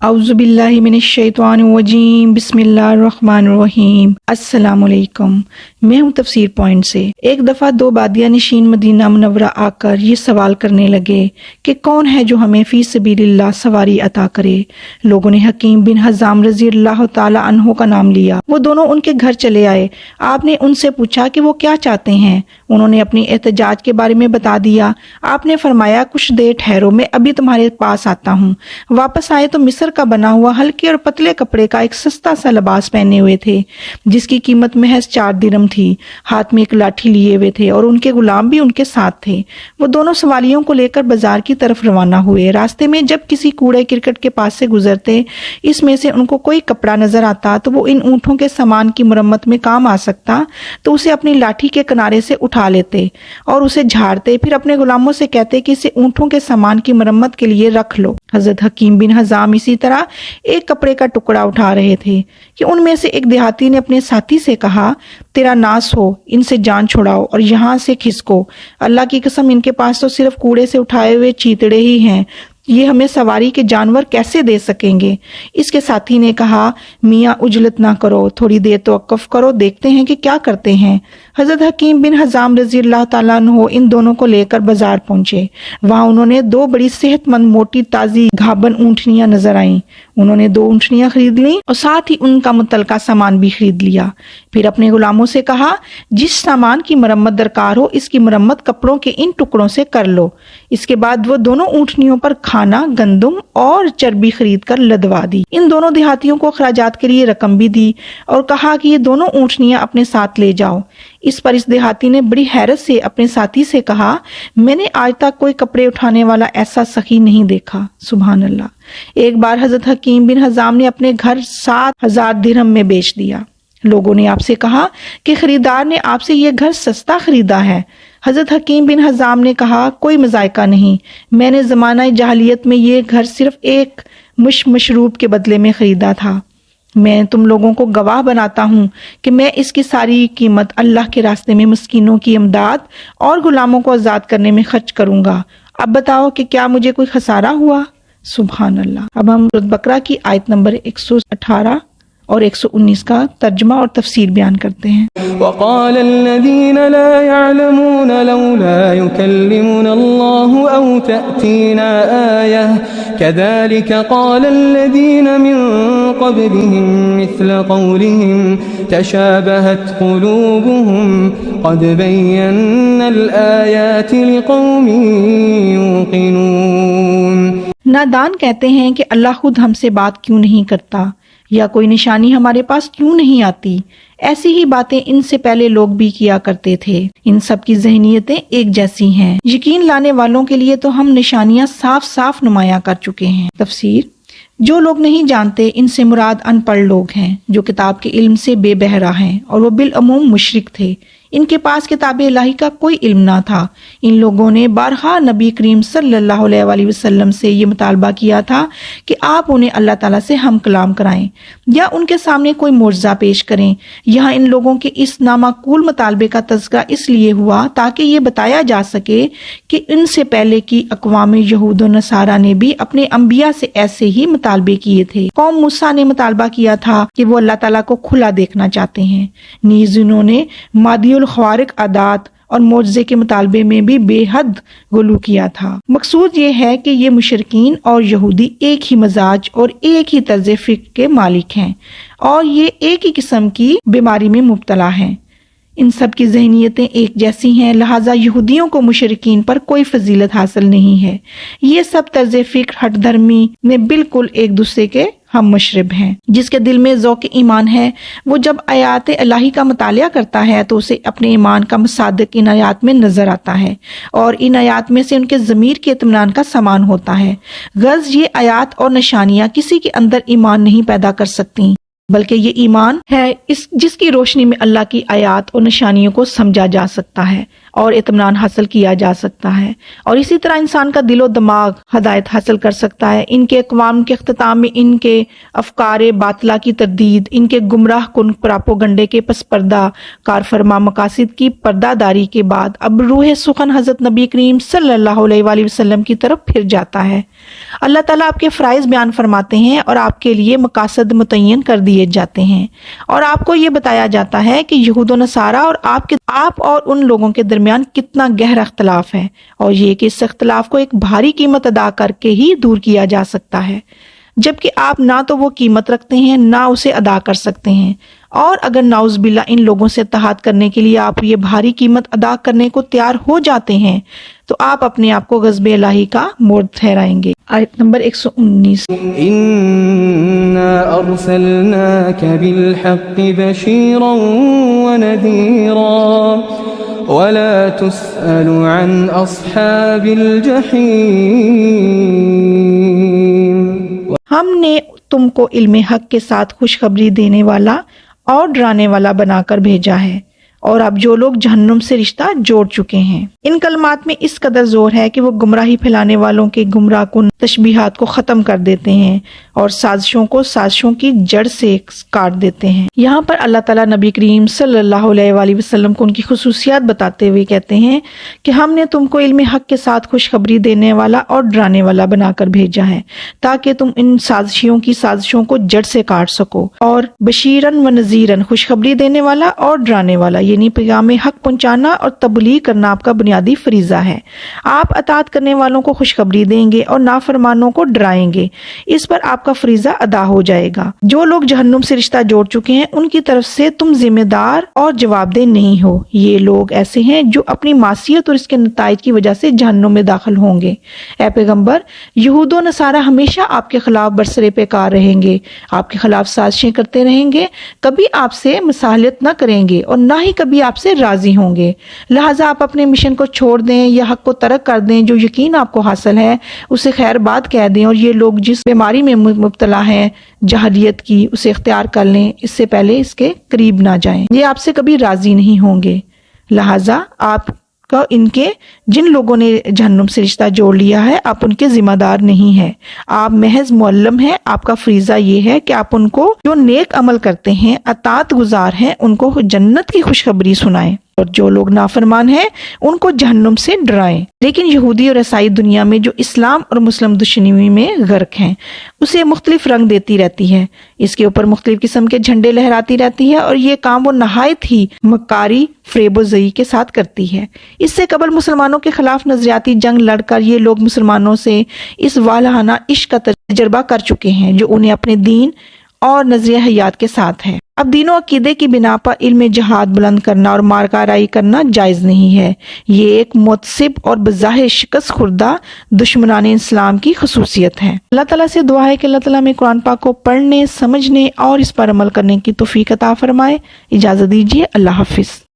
اعوذ باللہ من الشیطان الرجیم، بسم اللہ الرحمن الرحیم۔ السلام علیکم، میں ہوں تفسیر پوائنٹ سے۔ ایک دفعہ دو بادیہ نشین مدینہ منورہ آ کر یہ سوال کرنے لگے کہ کون ہے جو ہمیں فی سبیل اللہ سواری عطا کرے۔ لوگوں نے حکیم بن حزام رضی اللہ تعالی عنہ کا نام لیا۔ وہ دونوں ان کے گھر چلے آئے۔ آپ نے ان سے پوچھا کہ وہ کیا چاہتے ہیں۔ انہوں نے اپنی احتجاج کے بارے میں بتا دیا۔ آپ نے فرمایا کچھ دیر ٹھہرو، میں ابھی تمہارے پاس آتا ہوں۔ واپس آئے تو مصر کا بنا ہوا ہلکے اور پتلے کپڑے کا ایک سستا سا لباس پہنے ہوئے تھے جس کی قیمت محض 4 درہم تھی۔ ہاتھ میں ایک لاٹھی لیے ہوئے تھے اور ان کے غلام بھی ان کے ساتھ تھے۔ وہ دونوں سواریوں کو لے کر بازار کی طرف روانہ ہوئے۔ راستے میں جب کسی کوڑے کرکٹ کے پاس سے گزرتے، اس میں سے ان کو کوئی کپڑا نظر آتا تو وہ ان اونٹوں کے سامان کی مرمت میں کام آ سکتا تو اسے اپنی لاٹھی کے کنارے سے اٹھا لیتے اور اسے جھاڑتے، پھر اپنے غلاموں سے کہتے کہ اسے اونٹوں کے سامان کی مرمت کے لیے رکھ لو۔ حضرت حکیم بن حزام اسی طرح ایک کپڑے کا ٹکڑا اٹھا رہے تھے کہ ان میں سے ایک دیہاتی نے اپنے ساتھی سے کہا، تیرا ناس ہو، ان سے جان چھڑاؤ اور یہاں سے کھسکو۔ اللہ کی قسم ان کے پاس تو صرف کوڑے سے اٹھائے ہوئے چیتڑے ہی ہیں، یہ ہمیں سواری کے جانور کیسے دے سکیں گے؟ اس کے ساتھی نے کہا، میاں عجلت نہ کرو، تھوڑی دیر توقف کرو، دیکھتے ہیں کہ کیا کرتے ہیں۔ حضرت حکیم بن حزام رضی اللہ تعالیٰ عنہ ان دونوں کو لے کر بازار پہنچے۔ وہاں انہوں نے 2 بڑی صحت مند موٹی تازی گھابن اونٹنیاں نظر آئیں۔ انہوں نے 2 اونٹنیاں خرید لیں اور ساتھ ہی ان کا متعلقہ سامان بھی خرید لیا۔ پھر اپنے غلاموں سے کہا، جس سامان کی مرمت درکار ہو اس کی مرمت کپڑوں کے ان ٹکڑوں سے کر لو۔ اس کے بعد وہ دونوں اونٹنیوں پر کھانا، گندم اور چربی خرید کر لدوا دی۔ ان دونوں دیہاتیوں کو اخراجات کے لیے رقم بھی دی اور کہا کہ یہ دونوں اونٹنیاں اپنے ساتھ لے جاؤ۔ اس پر اس دیہاتی نے بڑی حیرت سے اپنے ساتھی سے کہا، میں نے آج تک کوئی کپڑے اٹھانے والا ایسا سخی نہیں دیکھا۔ سبحان اللہ۔ ایک بار حضرت حکیم بن حزام نے اپنے گھر 7,000 درہم میں بیچ دیا۔ لوگوں نے آپ سے کہا کہ خریدار نے آپ سے یہ گھر سستا خریدا ہے۔ حضرت حکیم بن حزام نے کہا، کوئی مذائقہ نہیں، میں نے زمانہ جاہلیت میں یہ گھر صرف ایک مشروب کے بدلے میں خریدا تھا۔ میں تم لوگوں کو گواہ بناتا ہوں کہ میں اس کی ساری قیمت اللہ کے راستے میں مسکینوں کی امداد اور غلاموں کو آزاد کرنے میں خرچ کروں گا۔ اب بتاؤ کہ کیا مجھے کوئی خسارہ ہوا؟ سبحان اللہ۔ اب ہم سورۃ بقرہ کی آیت نمبر 118 اور 119 کا ترجمہ اور تفسیر بیان کرتے ہیں۔ وقال الذين لا يعلمون لولا يكلمنا الله أو تأتينا آية كذلك قال الذين من قبلهم مثل قولهم تشابهت قلوبهم قد بينا الآيات لقوم يوقنون۔ نادان کہتے ہیں کہ اللہ خود ہم سے بات کیوں نہیں کرتا یا کوئی نشانی ہمارے پاس کیوں نہیں آتی؟ ایسی ہی باتیں ان سے پہلے لوگ بھی کیا کرتے تھے۔ ان سب کی ذہنیتیں ایک جیسی ہیں۔ یقین لانے والوں کے لیے تو ہم نشانیاں صاف صاف نمایاں کر چکے ہیں۔ تفسیر: جو لوگ نہیں جانتے ان سے مراد ان پڑھ لوگ ہیں جو کتاب کے علم سے بے بہرہ ہیں، اور وہ بالعموم مشرک تھے۔ ان کے پاس کتاب الہی کا کوئی علم نہ تھا۔ ان لوگوں نے بارہا نبی کریم صلی اللہ علیہ وآلہ وسلم سے یہ مطالبہ کیا تھا کہ آپ انہیں اللہ تعالیٰ سے ہم کلام کرائیں یا ان کے سامنے کوئی معجزہ پیش کریں۔ یہاں ان لوگوں کے اس نامعقول مطالبے کا تذکرہ اس لیے ہوا تاکہ یہ بتایا جا سکے کہ ان سے پہلے کی اقوام یہود و نصارہ نے بھی اپنے انبیاء سے ایسے ہی مطالبے کیے تھے۔ قوم موسیٰ نے مطالبہ کیا تھا کہ وہ اللہ تعالیٰ کو کھلا دیکھنا چاہتے ہیں۔ نیز انہوں نے مادی الخوارق عادات اور معجزے کے مطالبے میں بھی بے حد غلو کیا تھا۔ مقصود یہ ہے کہ یہ مشرکین اور یہودی ایک ہی مزاج اور ایک ہی طرز فکر کے مالک ہیں اور یہ ایک ہی قسم کی بیماری میں مبتلا ہیں۔ ان سب کی ذہنیتیں ایک جیسی ہیں، لہٰذا یہودیوں کو مشرکین پر کوئی فضیلت حاصل نہیں ہے۔ یہ سب طرز فکر ہٹ دھرمی میں بالکل ایک دوسرے کے ہم مشرب ہیں۔ جس کے دل میں ذوق ایمان ہے وہ جب آیات الہی کا مطالعہ کرتا ہے تو اسے اپنے ایمان کا مصادق ان آیات میں نظر آتا ہے اور ان آیات میں سے ان کے ضمیر کے اطمینان کا سامان ہوتا ہے۔ غرض یہ آیات اور نشانیاں کسی کے اندر ایمان نہیں پیدا کر سکتی، بلکہ یہ ایمان ہے جس کی روشنی میں اللہ کی آیات اور نشانیوں کو سمجھا جا سکتا ہے اور اطمینان حاصل کیا جا سکتا ہے، اور اسی طرح انسان کا دل و دماغ ہدایت حاصل کر سکتا ہے۔ ان کے اقوام کے اختتام میں ان کے افکار باطلہ کی تردید، ان کے گمراہ کن پراپوگنڈے کے پس پردہ کار فرما مقاصد کی پردہ داری کے بعد اب روح سخن حضرت نبی کریم صلی اللہ علیہ وآلہ وسلم کی طرف پھر جاتا ہے۔ اللہ تعالیٰ آپ کے فرائض بیان فرماتے ہیں اور آپ کے لیے مقاصد متعین کر دیے جاتے ہیں، اور آپ کو یہ بتایا جاتا ہے کہ یہود و نصارہ اور آپ اور ان لوگوں کے درمیان کتنا گہرا اختلاف ہے، اور یہ کہ اس اختلاف کو ایک بھاری قیمت ادا کر کے ہی دور کیا جا سکتا ہے، جبکہ آپ نہ تو وہ قیمت رکھتے ہیں نہ اسے ادا کر سکتے ہیں، اور اگر نعوذ باللہ ان لوگوں سے اتحاد کرنے کے لیے آپ یہ بھاری قیمت ادا کرنے کو تیار ہو جاتے ہیں تو آپ اپنے آپ کو غضب الہی کا مورد ٹھہرائیں گے۔ آیت نمبر 119۔ إنا أرسلناك بالحق بشيرا ونذيرا ولا تسأل عن أصحاب الجحيم۔ ہم نے تم کو علم حق کے ساتھ خوشخبری دینے والا اور ڈرانے والا بنا کر بھیجا ہے، اور اب جو لوگ جہنم سے رشتہ جوڑ چکے ہیں۔ ان کلمات میں اس قدر زور ہے کہ وہ گمراہی پھیلانے والوں کے گمراہ کن تشبیہات کو ختم کر دیتے ہیں اور سازشوں کی جڑ سے کاٹ دیتے ہیں۔ یہاں پر اللہ تعالیٰ نبی کریم صلی اللہ علیہ وآلہ وسلم کو ان کی خصوصیات بتاتے ہوئے کہتے ہیں کہ ہم نے تم کو علم حق کے ساتھ خوشخبری دینے والا اور ڈرانے والا بنا کر بھیجا ہے تاکہ تم ان سازشوں کو جڑ سے کاٹ سکو، اور بشیرن و نذیرن، خوشخبری دینے والا اور ڈرانے والا، یعنی پیغام حق پہنچانا اور تبلیغ کرنا آپ کا بنیادی فریضہ ہے۔ آپ اطاعت کرنے والوں کو خوشخبری دیں گے اور نافرمانوں کو ڈرائیں گے، اس پر آپ کا فریضہ ادا ہو جائے گا۔ جو لوگ جہنم سے رشتہ جوڑ چکے ہیں ان کی طرف سے تم ذمہ دار اور جواب دہ نہیں ہو۔ یہ لوگ ایسے ہیں جو اپنی معصیت اور اس کے نتائج کی وجہ سے جہنم میں داخل ہوں گے۔ اے پیغمبر، یہود و نصارہ ہمیشہ آپ کے خلاف برسرے پیکار رہیں گے، آپ کے خلاف سازشیں کرتے رہیں گے، کبھی آپ سے مصالحت نہ کریں گے اور نہ ہی کبھی آپ سے راضی ہوں گے، لہٰذا آپ اپنے مشن کو چھوڑ دیں یا حق کو ترک کر دیں، جو یقین آپ کو حاصل ہے اسے خیر بات کہہ دیں، اور یہ لوگ جس بیماری میں مبتلا ہیں جہلیت کی اسے اختیار کر لیں، اس سے پہلے اس کے قریب نہ جائیں۔ یہ آپ سے کبھی راضی نہیں ہوں گے، لہٰذا آپ کا ان کے جن لوگوں نے جہنم سے رشتہ جوڑ لیا ہے آپ ان کے ذمہ دار نہیں ہیں، آپ محض معلم ہیں۔ آپ کا فریضہ یہ ہے کہ آپ ان کو جو نیک عمل کرتے ہیں، اطاعت گزار ہیں، ان کو جنت کی خوشخبری سنائیں، اور جو لوگ نافرمان ہیں ان کو جہنم سے ڈرائیں۔ لیکن یہودی اور عیسائی دنیا میں جو اسلام اور مسلم دشمنی میں غرق ہیں اسے مختلف رنگ دیتی رہتی ہے، اس کے اوپر مختلف قسم کے جھنڈے لہراتی رہتی ہے، اور یہ کام وہ نہایت ہی مکاری، فریب و زئی کے ساتھ کرتی ہے۔ اس سے قبل مسلمانوں کے خلاف نظریاتی جنگ لڑ کر یہ لوگ مسلمانوں سے اس والہانہ عشق کا تجربہ کر چکے ہیں جو انہیں اپنے دین اور نظریہ حیات کے ساتھ ہے۔ اب دین و عقیدے کی بنا پر علم جہاد بلند کرنا اور مارکارائی کرنا جائز نہیں ہے، یہ ایک متعصب اور بظاہر شکست خوردہ دشمنان اسلام کی خصوصیت ہے۔ اللہ تعالیٰ سے دعا ہے کہ اللہ تعالیٰ میں قرآن پاک کو پڑھنے، سمجھنے اور اس پر عمل کرنے کی توفیق عطا فرمائے۔ اجازت دیجیے، اللہ حافظ۔